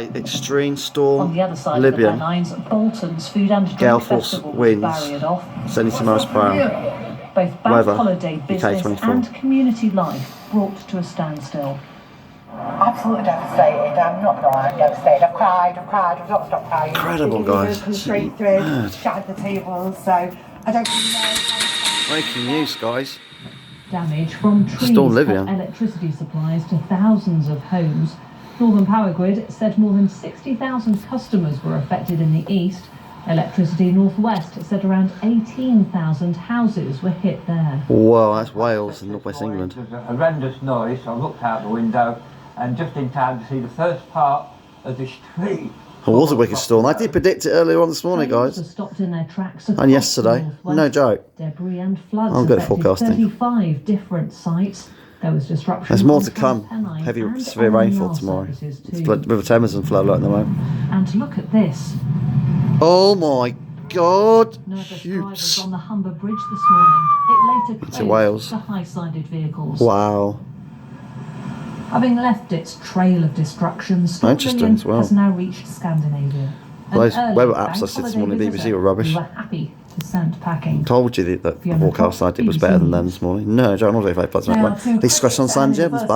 Extreme storm, On the other side Libyan, of the lines, Bolton's Food and Drink gale force Festival was winds, barriered off. 70 miles per hour. Both bank Weather, holiday business UK24. and community life brought to a standstill. Absolutely devastated. I'm not gonna lie, I'm devastated. I've cried, I've not stopped crying. Incredible, guys. Come straight through, shattered the tables, so I don't really know. Breaking news, guys. Damage from trees Storm cut Libyan. electricity supplies to thousands of homes. Northern Power Grid said more than 60,000 customers were affected in the east. Electricity Northwest said around 18,000 houses were hit there. Wow, that's Wales and North West England. There's a horrendous noise, so I looked out the window and just in time to see the first part of this tree. It was a wicked storm. I did predict it earlier on this morning, Trains guys. were stopped in their tracks And yesterday. No joke. Debris and floods I'm good at affected forecasting. 35 different sites. There was disruption. There's more on to come. Transpennine Heavy and severe on rainfall rail tomorrow. services It's too. River Thames and flood alert at the moment. And look at this. Oh my God! Nervous drivers Shoots. on the Humber Bridge this morning. It later closed To Wales. to high-sided vehicles. Wow. Having left its trail of destruction, Storm Interesting Lilian as well. has now reached Scandinavia. Those An early weather bank apps I said this holiday morning, BBC, visitor were rubbish. who were happy to send packing. Told you that the Fiona forecast I did was BBC better than them this morning. No, John, not very floods. Now, to These questions on San James. Bye.